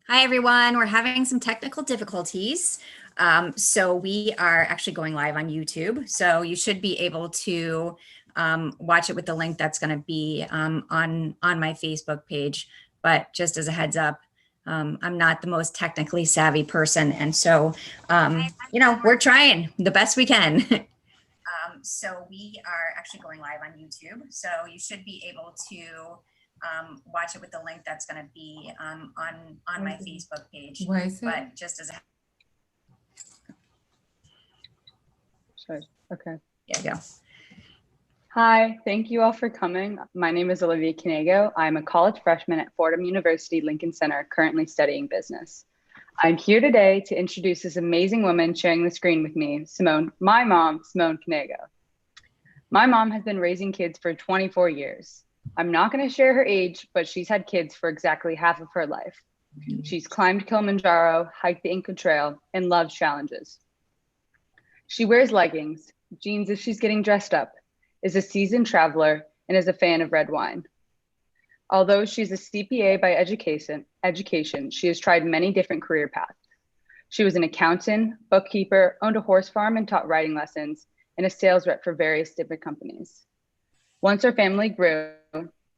Hi, everyone. We're having some technical difficulties. So we are actually going live on YouTube. So you should be able to watch it with the link that's going to be on my Facebook page. But just as a heads up, I'm not the most technically savvy person. And so, we're trying the best we can. So we are actually going live on YouTube. So you should be able to watch it with the link that's going to be on my Facebook page. Why is it? But just as a Sure. Okay. there you go. Hi, thank you all for coming. My name is Olivia Canego. I'm a college freshman at Fordham University Lincoln Center, currently studying business. I'm here today to introduce this amazing woman sharing the screen with me, Simone, my mom, Simone Canego. My mom has been raising kids for 24 years. I'm not going to share her age, but she's had kids for exactly half of her life. She's climbed Kilimanjaro, hiked the Inca Trail, and loves challenges. She wears leggings, jeans if she's getting dressed up, is a seasoned traveler, and is a fan of red wine. Although she's a CPA by education, she has tried many different career paths. She was an accountant, bookkeeper, owned a horse farm and taught riding lessons, and a sales rep for various different companies. Once her family grew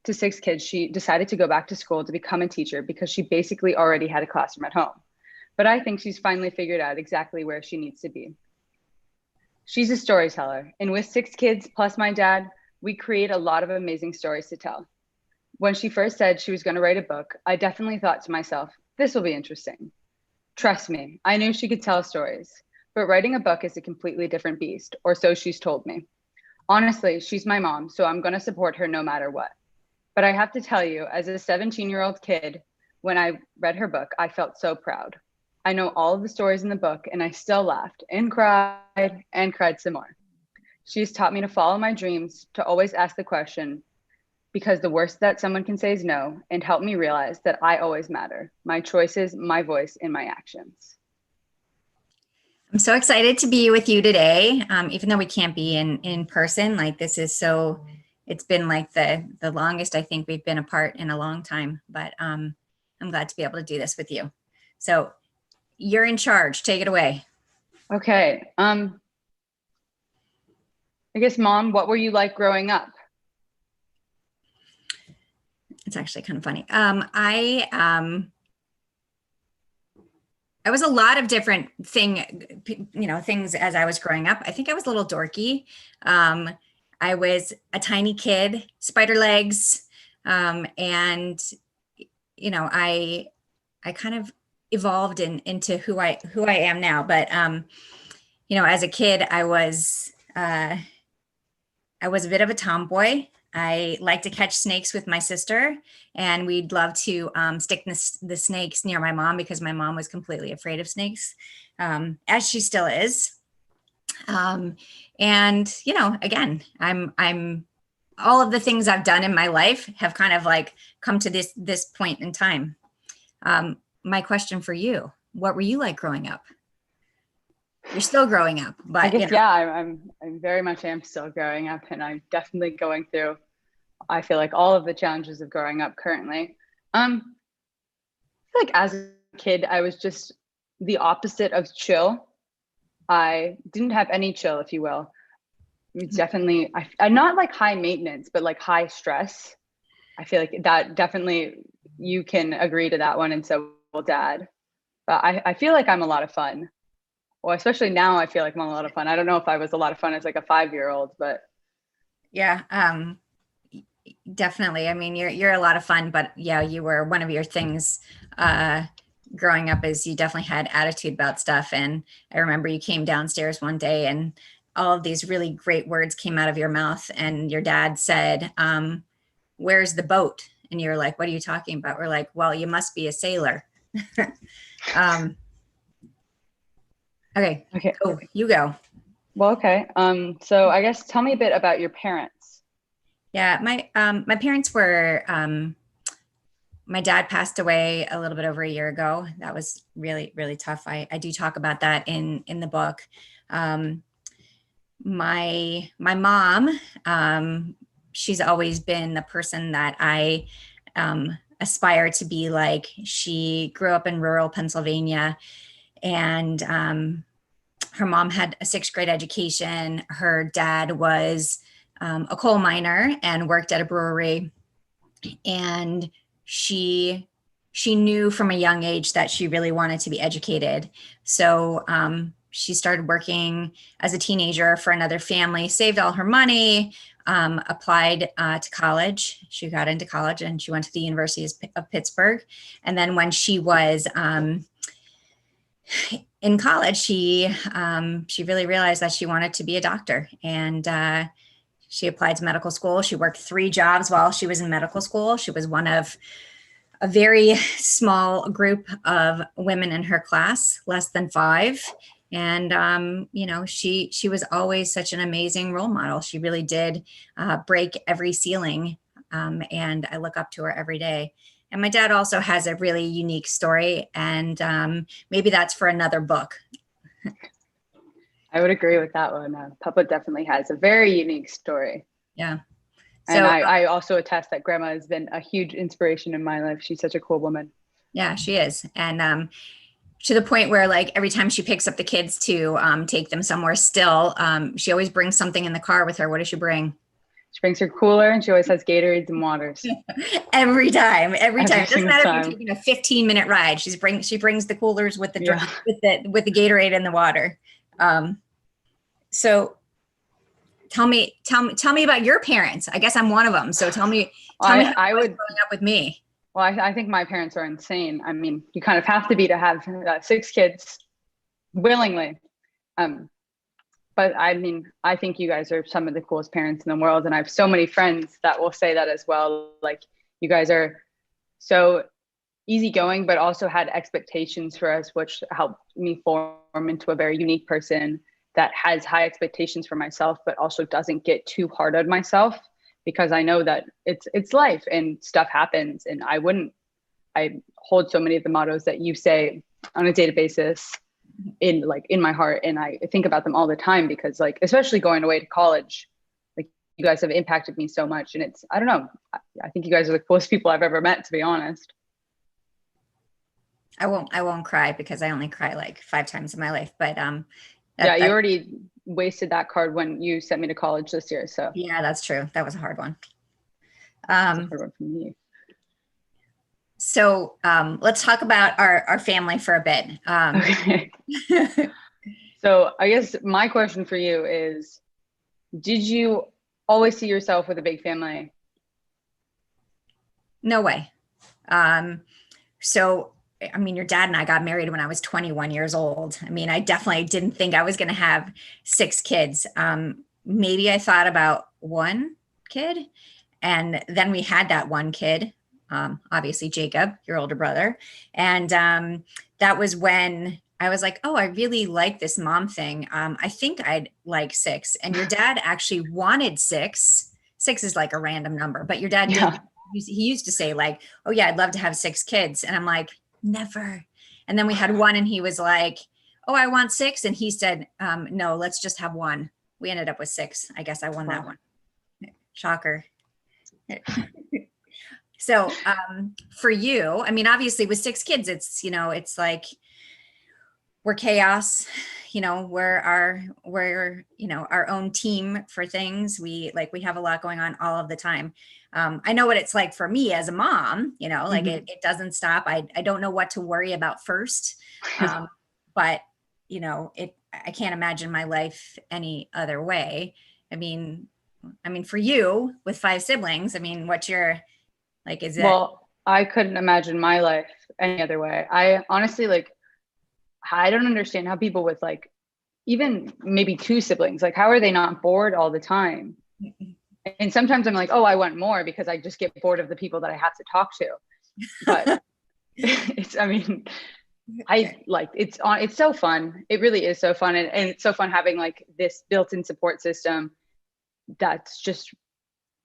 to 6 kids, she decided to go back to school to become a teacher because she basically already had a classroom at home. But I think she's finally figured out exactly where she needs to be. She's a storyteller, and with 6 kids plus my dad, we create a lot of amazing stories to tell. When she first said she was going to write a book, I definitely thought to myself, this will be interesting. Trust me, I knew she could tell stories, but writing a book is a completely different beast, or so she's told me. Honestly, she's my mom, so I'm going to support her no matter what. But I have to tell you, as a 17-year-old kid, when I read her book, I felt so proud. I know all of the stories in the book, and I still laughed and cried some more. She's taught me to follow my dreams, to always ask the question, because the worst that someone can say is no, and help me realize that I always matter. My choices, my voice, and my actions. I'm so excited to be with you today, even though we can't be in person. Like this is so, it's been like the longest I think we've been apart in a long time, but I'm glad to be able to do this with you. So you're in charge. Take it away. Okay. I guess, Mom, what were you like growing up? It's actually kind of funny. I was a lot of different things as I was growing up. I think I was a little dorky. I was a tiny kid, spider legs, and I kind of evolved into who I am now. But as a kid, I was a bit of a tomboy. I like to catch snakes with my sister, and we'd love to stick the snakes near my mom because my mom was completely afraid of snakes, as she still is. And again, I'm all of the things I've done in my life have kind of like come to this point in time. My question for you: what were you like growing up? You're still growing up, but I guess, yeah, I'm very much am still growing up, and I'm definitely going through, I feel like, all of the challenges of growing up currently. I feel like as a kid, I was just the opposite of chill. I didn't have any chill, if you will. It's definitely, I'm not like high maintenance, but like high stress. I feel like that definitely, you can agree to that one, and so will Dad. But I feel like I'm a lot of fun. Well, especially now, I feel like I'm a lot of fun. I don't know if I was a lot of fun as like a 5-year-old, but yeah, definitely. I mean, you're a lot of fun, but yeah, you were one of your things growing up is you definitely had attitude about stuff. And I remember you came downstairs one day and all of these really great words came out of your mouth, and your dad said, "Where's the boat?" And you're like, "What are you talking about?" We're like, "Well, you must be a sailor." Okay. Oh, you go. Well, okay. So I guess tell me a bit about your parents. Yeah, my parents were my dad passed away a little bit over a year ago. That was really, really tough. I do talk about that in the book. My mom, she's always been the person that I aspire to be like. She grew up in rural Pennsylvania, and her mom had a sixth grade education. Her dad was a coal miner and worked at a brewery. And she knew from a young age that she really wanted to be educated. So she started working as a teenager for another family, saved all her money, applied to college. She got into college and she went to the University of Pittsburgh. And then when she was in college, she really realized that she wanted to be a doctor, and she applied to medical school. She worked 3 jobs while she was in medical school. She was one of a very small group of women in her class, less than 5. And she was always such an amazing role model. She really did break every ceiling, and I look up to her every day. And my dad also has a really unique story, and maybe that's for another book. I would agree with that one. Papa definitely has a very unique story. Yeah. And I also attest that Grandma has been a huge inspiration in my life. She's such a cool woman. Yeah, she is. And to the point where, like, every time she picks up the kids to take them somewhere still, she always brings something in the car with her. What does she bring? She brings her cooler, and she always has Gatorades and waters. Every time. It doesn't matter if you're taking a 15-minute ride. She brings the coolers with with the Gatorade and the water. So tell me about your parents. I guess I'm one of them. So tell me how it was growing up with me. Well, I think my parents are insane. I mean, you kind of have to be to have 6 kids willingly. But I mean, I think you guys are some of the coolest parents in the world. And I have so many friends that will say that as well. Like, you guys are so easygoing, but also had expectations for us, which helped me form into a very unique person that has high expectations for myself, but also doesn't get too hard on myself, because I know that it's life and stuff happens. And I hold so many of the mottos that you say on a daily basis in my heart. And I think about them all the time, because, like, especially going away to college, like, you guys have impacted me so much. And I don't know, I think you guys are the coolest people I've ever met, to be honest. I won't cry, because I only cry like 5 times in my life. But you already wasted that card when you sent me to college this year. So yeah, that's true. That was a hard one. That's a hard one for me. So let's talk about our family for a bit. Okay. So I guess my question for you is, did you always see yourself with a big family? No way. So, I mean, your dad and I got married when I was 21 years old. I mean, I definitely didn't think I was going to have 6 kids. Maybe I thought about 1 kid, and then we had that 1 kid, obviously Jacob, your older brother. And that was when I was like, oh, I really like this mom thing. I think I'd like 6. And your dad actually wanted 6. 6 is like a random number, but your dad did. He used to say, like, oh yeah, I'd love to have 6 kids. And I'm like, never. And then we had 1, and he was like, oh, I want 6. And he said, no, let's just have 1. We ended up with 6. I guess I won that one. Shocker. So for you, I mean, obviously with 6 kids, it's like, we're chaos, we're our own team for things. We have a lot going on all of the time. I know what it's like for me as a mom, like it doesn't stop. I don't know what to worry about first. But I can't imagine my life any other way. I mean, for you with 5 siblings, I mean, what's your, like, is it? Well, I couldn't imagine my life any other way. I honestly, I don't understand how people with, like, even maybe 2 siblings, like, how are they not bored all the time? And sometimes I'm like, oh, I want more, because I just get bored of the people that I have to talk to. But it's so fun. It really is so fun. And it's so fun having, like, this built-in support system that's just,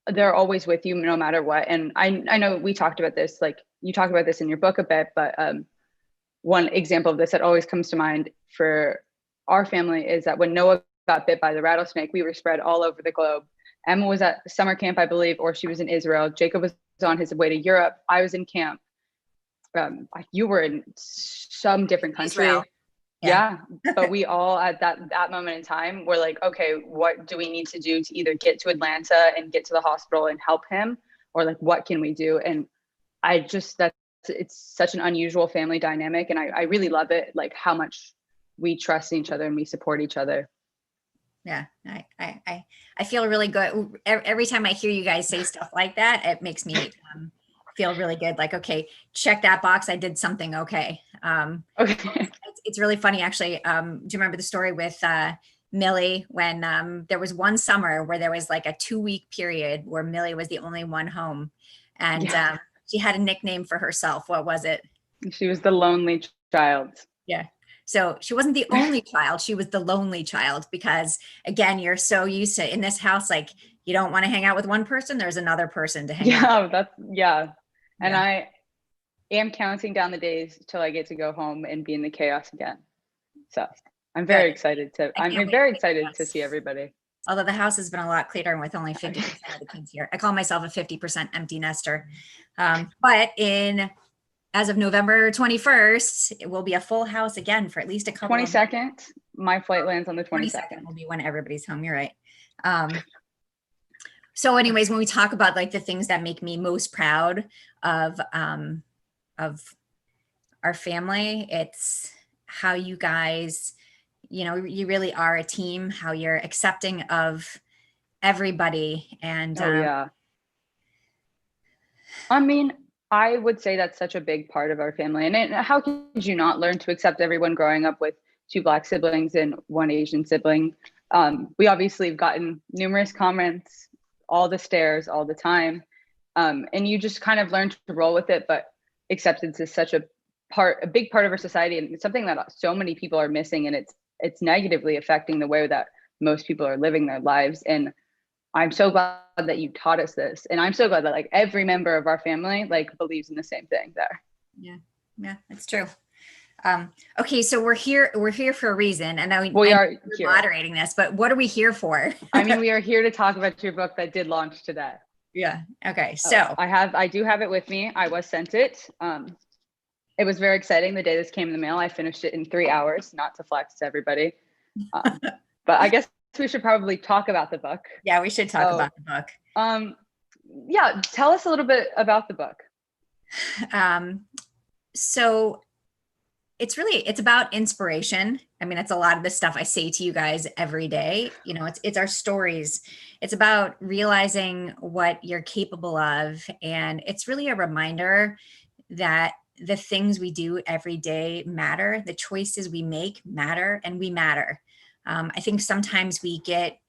they're always with you no matter what. And I know we talked about this, like, you talk about this in your book a bit, but one example of this that always comes to mind for our family is that when Noah got bit by the rattlesnake, we were spread all over the globe. Emma was at summer camp, I believe, or she was in Israel. Jacob was on his way to Europe. I was in camp. You were in some different country. Israel. Yeah. Yeah. But we all at that moment in time were like, okay, what do we need to do to either get to Atlanta and get to the hospital and help him? Or like, what can we do? And it's such an unusual family dynamic. And I really love it, like how much we trust each other and we support each other. Yeah, I feel really good every time I hear you guys say stuff like that. It makes me feel really good. Like, okay, check that box. I did something okay. Okay. It's really funny, actually. Do you remember the story with Millie when there was one summer where there was like a 2-week period where Millie was the only one home, and Yeah. she had a nickname for herself. What was it? She was the lonely child. Yeah. So she wasn't the only child, she was the lonely child, because again, you're so used to in this house, like you don't want to hang out with one person, there's another person to hang out. Yeah. And Yeah. I am counting down the days till I get to go home and be in the chaos again. So Good. I I'm can't wait very for the excited to chaos. see everybody. Although the house has been a lot cleaner with only 50% of the kids here. I call myself a 50% empty nester. But as of November 21st, it will be a full house again for at least a couple of 22nd, my flight lands on the 22nd 22nd. will be when everybody's home. You're right. So anyways, when we talk about like the things that make me most proud of our family, it's how you guys, you really are a team, how you're accepting of everybody. And Oh yeah. I mean, I would say that's such a big part of our family. And how could you not learn to accept everyone growing up with 2 Black siblings and 1 Asian sibling? We obviously have gotten numerous comments, all the stares, all the time. And you just kind of learn to roll with it. But acceptance is such a big part of our society, and it's something that so many people are missing. And it's negatively affecting the way that most people are living their lives. And I'm so glad that you taught us this. And I'm so glad that like every member of our family like believes in the same thing there. yeah, it's true. Okay, so we're here for a reason, and I We know are we're here. moderating this, but what are we here for? I mean, we are here to talk about your book that did launch today. Yeah. Okay. So I do have it with me. I was sent it. It was very exciting the day this came in the mail. I finished it in 3 hours, not to flex to everybody. But I guess we should probably talk about the book. yeah, we should talk about the book. Yeah, tell us a little bit about the book. So it's about inspiration. I mean, it's a lot of the stuff I say to you guys every day. It's our stories. It's about realizing what you're capable of. And it's really a reminder that the things we do every day matter. The choices we make matter, and we matter. I think sometimes we get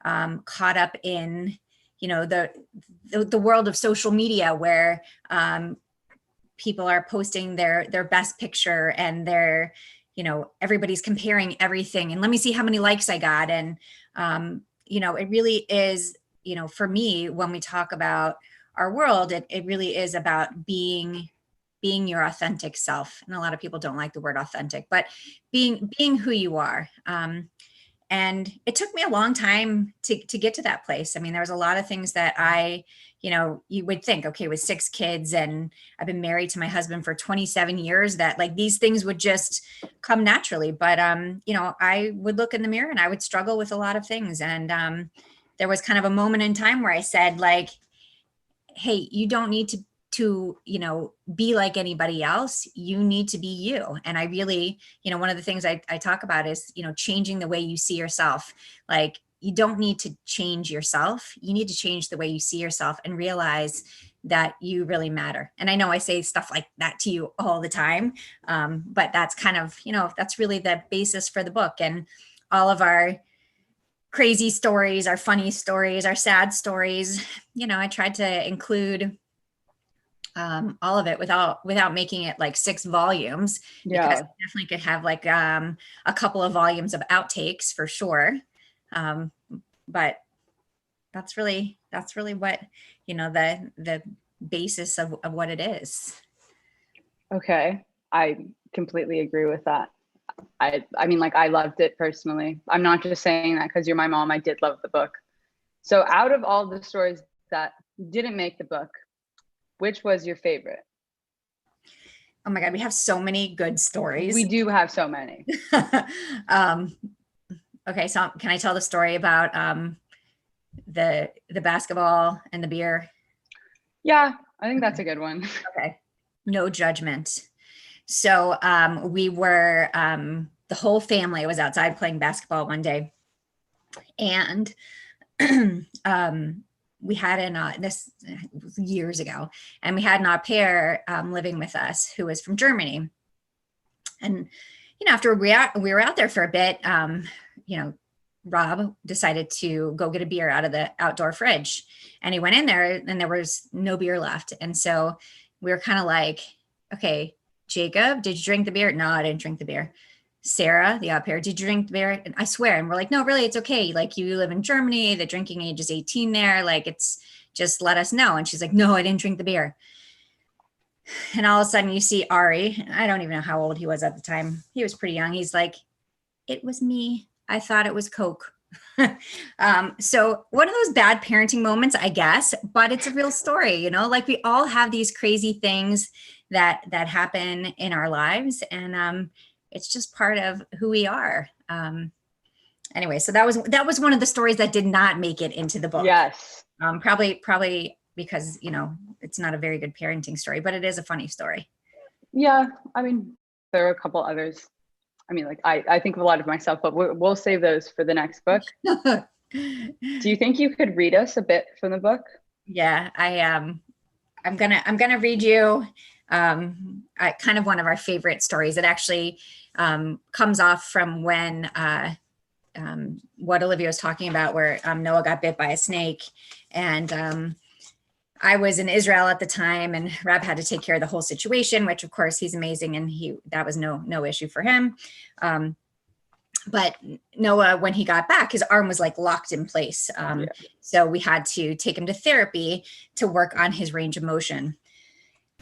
caught up in, the world of social media where people are posting their best picture, and everybody's comparing everything, and let me see how many likes I got. And it really is, for me, when we talk about our world, it really is about being your authentic self. And a lot of people don't like the word authentic, but being who you are. And it took me a long time to get to that place. I mean, there was a lot of things that you would think, okay, with 6 kids, and I've been married to my husband for 27 years, that like these things would just come naturally. But, I would look in the mirror and I would struggle with a lot of things. And there was kind of a moment in time where I said, like, hey, you don't need to be like anybody else. You need to be you. And I really, one of the things I talk about is, changing the way you see yourself. Like, you don't need to change yourself. You need to change the way you see yourself and realize that you really matter. And I know I say stuff like that to you all the time. But that's kind of, that's really the basis for the book. And all of our crazy stories, our funny stories, our sad stories, I tried to include all of it without making it like 6 volumes, because Yeah. I definitely could have like a couple of volumes of outtakes for sure. But that's really what, the basis of what it is. Okay. I completely agree with that. I mean, like, I loved it personally. I'm not just saying that because you're my mom. I did love the book. So out of all the stories that didn't make the book, which was your favorite? Oh my God, we have so many good stories. We do have so many. Okay, so can I tell the story about the basketball and the beer? Yeah, I think that's a good one. Okay, no judgment. So we were the whole family was outside playing basketball one day, and we had this was years ago, and we had an au pair living with us who was from Germany. And after we were out there for a bit, Rob decided to go get a beer out of the outdoor fridge, and he went in there, and there was no beer left. And so we were kind of like, okay, Jacob, did you drink the beer? No, I didn't drink the beer. Sarah, the au pair, did you drink the beer? And I swear. And we're like, no, really, it's okay. Like, you live in Germany, the drinking age is 18 there. Like, it's just, let us know. And she's like, no, I didn't drink the beer. And all of a sudden you see Ari, I don't even know how old he was at the time. He was pretty young. He's like, it was me. I thought it was Coke. So one of those bad parenting moments, I guess, but it's a real story, like we all have these crazy things that happen in our lives. And it's just part of who we are. Anyway, so that was one of the stories that did not make it into the book. Yes. Probably because, it's not a very good parenting story, but it is a funny story. Yeah. I mean, there are a couple others. I mean, like I think of a lot of myself, but we'll save those for the next book. Do you think you could read us a bit from the book? Yeah, I'm gonna read you kind of one of our favorite stories. It actually comes off from when what Olivia was talking about, where Noah got bit by a snake, and I was in Israel at the time, and Rab had to take care of the whole situation, which of course he's amazing, and that was no issue for him. But Noah, when he got back, his arm was like locked in place. So we had to take him to therapy to work on his range of motion.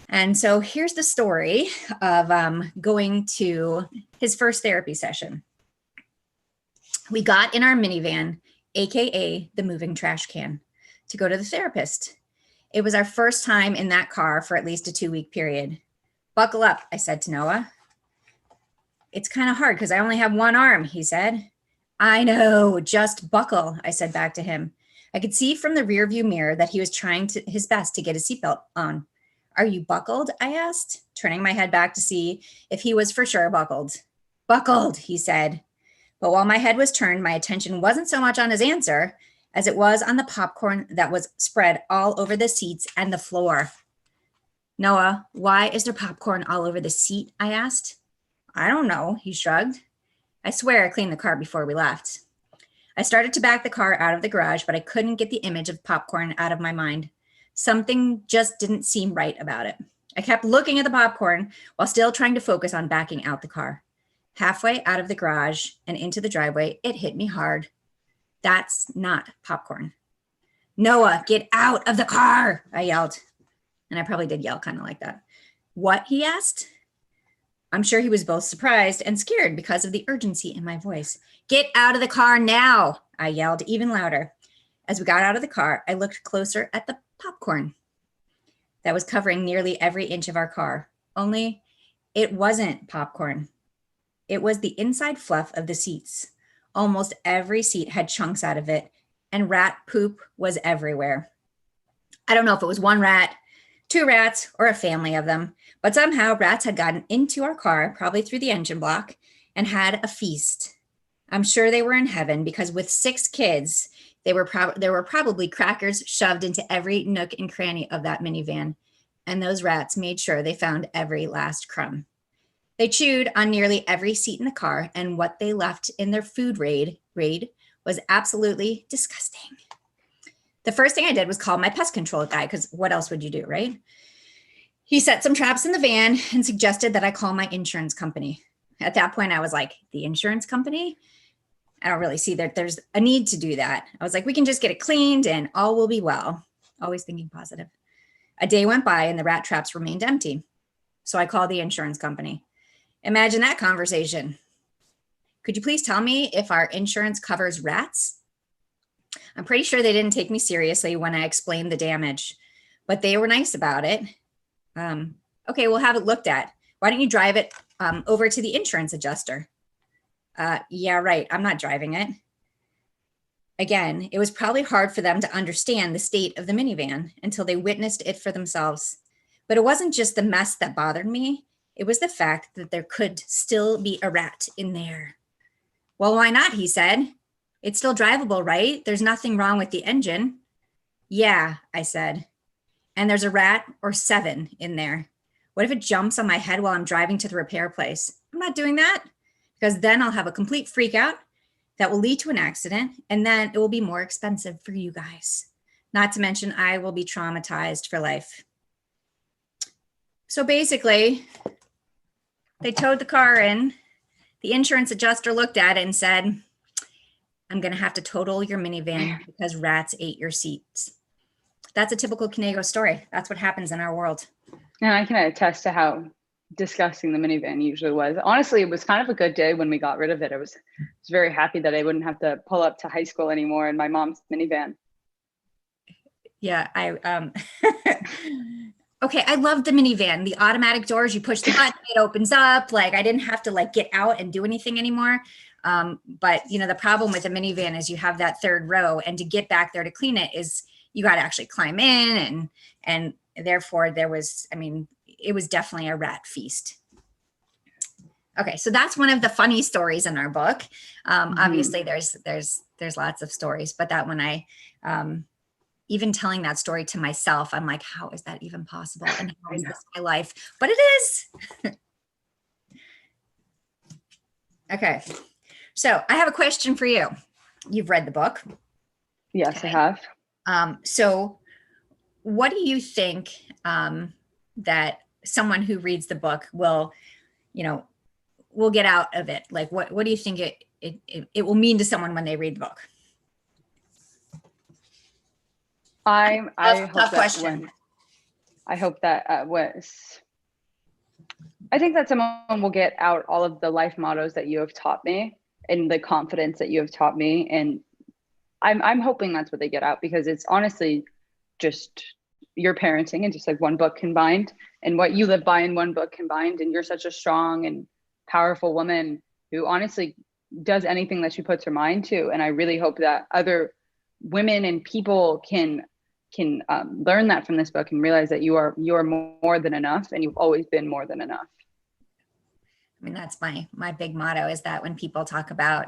And so here's the story of going to his first therapy session. We got in our minivan, AKA the moving trash can, to go to the therapist. It was our first time in that car for at least a 2-week period. Buckle up, I said to Noah. It's kind of hard because I only have one arm, he said. I know, just buckle, I said back to him. I could see from the rearview mirror that he was trying his best to get his seatbelt on. Are you buckled? I asked, turning my head back to see if he was for sure buckled. Buckled, he said. But while my head was turned, my attention wasn't so much on his answer as it was on the popcorn that was spread all over the seats and the floor. Noah, why is there popcorn all over the seat? I asked. I don't know, he shrugged. I swear I cleaned the car before we left. I started to back the car out of the garage, but I couldn't get the image of popcorn out of my mind. Something just didn't seem right about it. I kept looking at the popcorn while still trying to focus on backing out the car. Halfway out of the garage and into the driveway, it hit me hard. That's not popcorn. Noah, get out of the car, I yelled. And I probably did yell kind of like that. What? He asked. I'm sure he was both surprised and scared because of the urgency in my voice. Get out of the car now, I yelled even louder. As we got out of the car, I looked closer at the popcorn that was covering nearly every inch of our car. Only it wasn't popcorn. It was the inside fluff of the seats. Almost every seat had chunks out of it, and rat poop was everywhere. I don't know if it was one rat, 2 rats, or a family of them, but somehow rats had gotten into our car, probably through the engine block, and had a feast. I'm sure they were in heaven because with 6 kids, there were probably crackers shoved into every nook and cranny of that minivan, and those rats made sure they found every last crumb. They chewed on nearly every seat in the car, and what they left in their food raid was absolutely disgusting. The first thing I did was call my pest control guy, because what else would you do, right? He set some traps in the van and suggested that I call my insurance company. At that point, I was like, the insurance company? I don't really see that there's a need to do that. I was like, we can just get it cleaned and all will be well. Always thinking positive. A day went by and the rat traps remained empty. So I called the insurance company. Imagine that conversation. Could you please tell me if our insurance covers rats? I'm pretty sure they didn't take me seriously when I explained the damage. but they were nice about it. Okay, we'll have it looked at. Why don't you drive it over to the insurance adjuster? Yeah, right. I'm not driving it. Again, it was probably hard for them to understand the state of the minivan until they witnessed it for themselves. But it wasn't just the mess that bothered me, it was the fact that there could still be a rat in there. Well, why not? He said. It's still drivable, right? There's nothing wrong with the engine. Yeah, I said. And there's a rat or 7 in there. What if it jumps on my head while I'm driving to the repair place? I'm not doing that, because then I'll have a complete freak out that will lead to an accident, and then it will be more expensive for you guys. Not to mention, I will be traumatized for life. So basically, they towed the car in. The insurance adjuster looked at it and said, I'm going to have to total your minivan because rats ate your seats. That's a typical Conejo story. That's what happens in our world. And I can attest to how disgusting the minivan usually was. Honestly, it was kind of a good day when we got rid of it. I was very happy that I wouldn't have to pull up to high school anymore in my mom's minivan. Yeah, okay, I love the minivan. The automatic doors, you push the button, it opens up. Like, I didn't have to like get out and do anything anymore. But you know, the problem with a minivan is you have that third row, and to get back there to clean it is you got to actually climb in, and therefore there was, I mean, it was definitely a rat feast. Okay, so that's one of the funny stories in our book. Obviously, there's lots of stories, but that one even telling that story to myself, I'm like, how is that even possible? And how is this my life? But it is. Okay, so I have a question for you. You've read the book. Yes, okay. I have. So what do you think that someone who reads the book will, will get out of it? Like, what do you think it will mean to someone when they read the book? I tough question. I hope that I think that someone will get out all of the life mottos that you have taught me and the confidence that you have taught me. And I'm hoping that's what they get out, because it's honestly just your parenting and just like one book combined, and what you live by in one book combined. And you're such a strong and powerful woman who honestly does anything that she puts her mind to. And I really hope that other women and people can learn that from this book and realize that you are more than enough, and you've always been more than enough. I mean, that's my big motto, is that when people talk about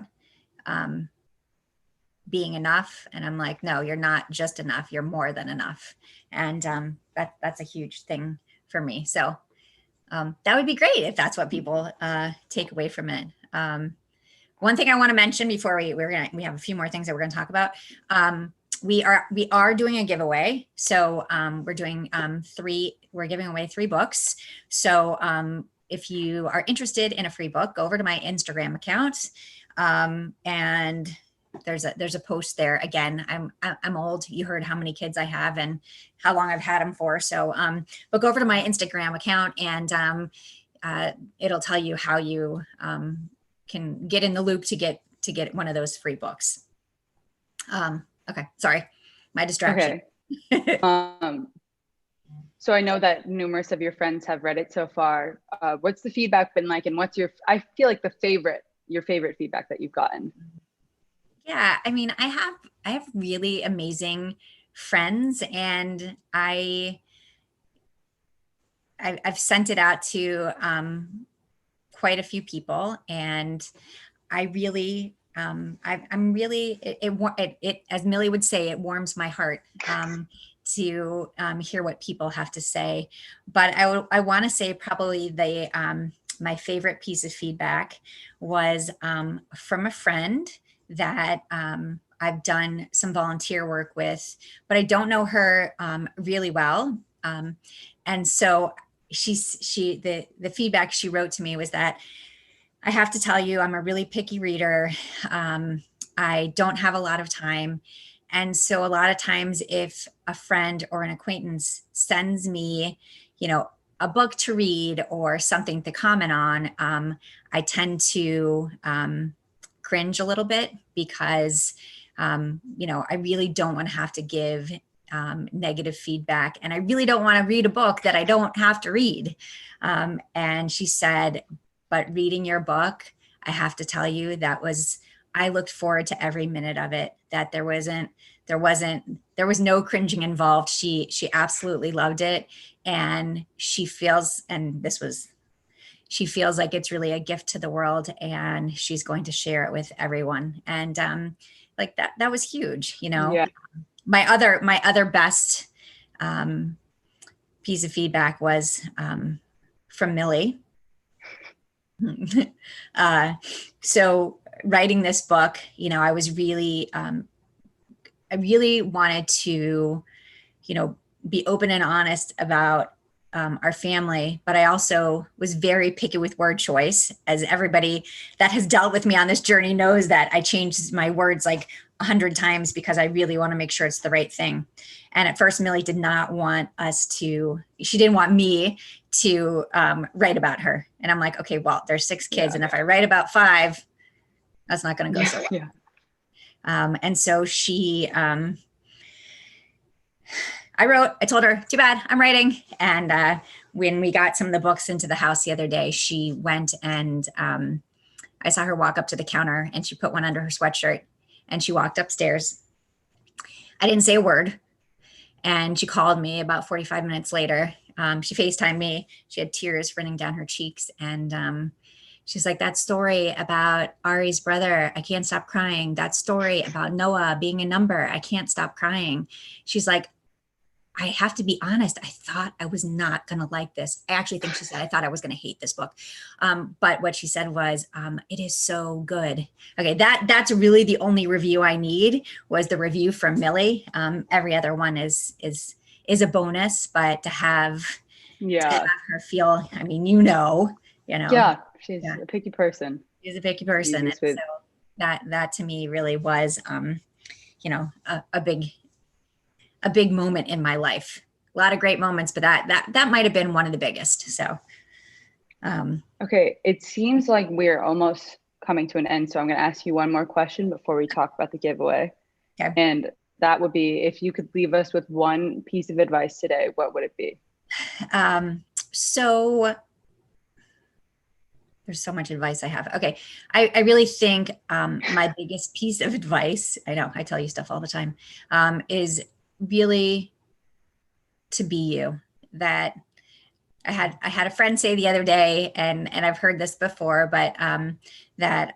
being enough, and I'm like, no, you're not just enough, you're more than enough. And that's a huge thing for me. So that would be great if that's what people take away from it. One thing I want to mention before we have a few more things that we're going to talk about. We are doing a giveaway. So we're doing we're giving away 3 books. So if you are interested in a free book, go over to my Instagram account. And there's a post there. Again, I'm old. You heard how many kids I have and how long I've had them for. So, but go over to my Instagram account, and it'll tell you how you can get in the loop to get one of those free books. Okay, sorry, my distraction. Okay. So I know that numerous of your friends have read it so far. What's the feedback been like, and what's I feel like your favorite feedback that you've gotten? Yeah, I mean, I have really amazing friends, and I've sent it out to quite a few people, and I really I'm really, it as Millie would say, it warms my heart to hear what people have to say. But I want to say probably my favorite piece of feedback was from a friend that I've done some volunteer work with, but I don't know her really well. And so the feedback she wrote to me was that, I have to tell you, I'm a really picky reader. I don't have a lot of time. And so a lot of times if a friend or an acquaintance sends me, a book to read or something to comment on, I tend to cringe a little bit because, I really don't want to have to give negative feedback. And I really don't want to read a book that I don't have to read. And she said, but reading your book, I have to tell you, I looked forward to every minute of it, that there was no cringing involved. She absolutely loved it. And she feels like it's really a gift to the world, and she's going to share it with everyone. And like that was huge, Yeah. My other best piece of feedback was from Millie. So writing this book, I really wanted to, be open and honest about our family, but I also was very picky with word choice. As everybody that has dealt with me on this journey knows, that I changed my words like 100 times because I really want to make sure it's the right thing. And at first, Millie did not want she didn't want me to write about her. And I'm like, okay, well, there's 6 kids. And if I write about 5, that's not going to go so well. Yeah. And so I told her, too bad, I'm writing. And when we got some of the books into the house the other day, she went and I saw her walk up to the counter, and she put one under her sweatshirt, and she walked upstairs. I didn't say a word. And she called me about 45 minutes later. She FaceTimed me. She had tears running down her cheeks. And she's like, that story about Ari's brother, I can't stop crying. That story about Noah being a number, I can't stop crying. She's like, I have to be honest, I thought I was not going to like this. I actually think she said, I thought I was going to hate this book. But what she said was, it is so good. Okay, that's really the only review I need, was the review from Millie. Every other one is a bonus, but to have her feel, I mean, Yeah, she's a picky person. She's a picky person. And so that to me really was, a big moment in my life. A lot of great moments, but that might have been one of the biggest. So, okay. It seems like we're almost coming to an end. So I'm going to ask you one more question before we talk about the giveaway. Okay. And that would be, if you could leave us with one piece of advice today, what would it be? So there's so much advice I have. Okay. I really think my biggest piece of advice, I know I tell you stuff all the time, is really to be you. That I had a friend say the other day, and I've heard this before, but that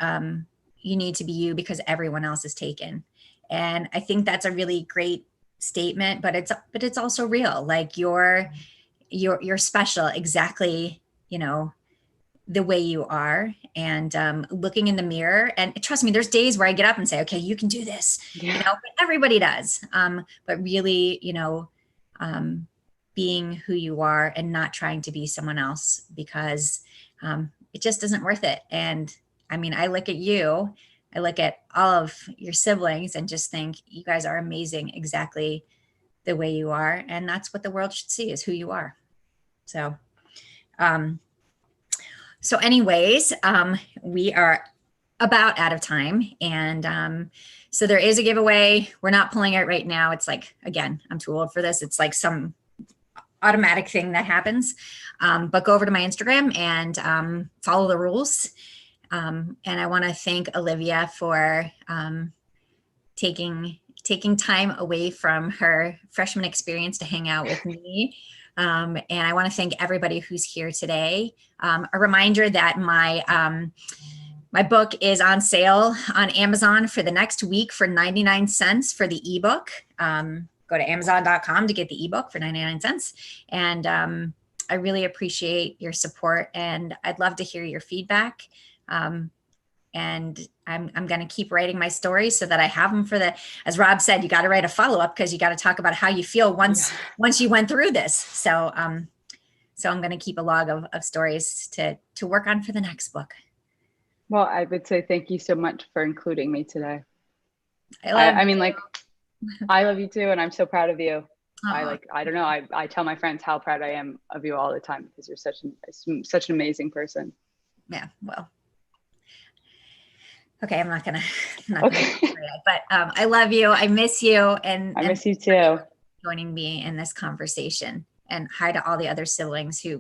you need to be you because everyone else is taken. And I think that's a really great statement, but it's also real. Like you're special exactly, the way you are. And looking in the mirror, and trust me, there's days where I get up and say, okay, you can do this. But everybody does. But really, being who you are and not trying to be someone else, because it just isn't worth it. And I mean, I look at you, I look at all of your siblings and just think you guys are amazing exactly the way you are. And that's what the world should see, is who you are. So, anyways, we are about out of time. And so there is a giveaway. We're not pulling it right now. It's like, again, I'm too old for this. It's like some automatic thing that happens. But go over to my Instagram and follow the rules. And I want to thank Olivia for taking time away from her freshman experience to hang out with me. And I want to thank everybody who's here today. A reminder that my book is on sale on Amazon for the next week for 99 cents for the ebook. Go to amazon.com to get the ebook for 99 cents. And I really appreciate your support, and I'd love to hear your feedback. And I'm going to keep writing my stories so that I have them as Rob said, you got to write a follow-up, because you got to talk about how you feel once you went through this. So I'm going to keep a log of stories to work on for the next book. Well, I would say thank you so much for including me today. I love you too. And I'm so proud of you. Aww. I don't know. I tell my friends how proud I am of you all the time, because you're such an amazing person. Yeah. Well, okay. I'm not gonna, okay. but I love you. I miss you. And I miss you too. joining me in this conversation. And hi to all the other siblings who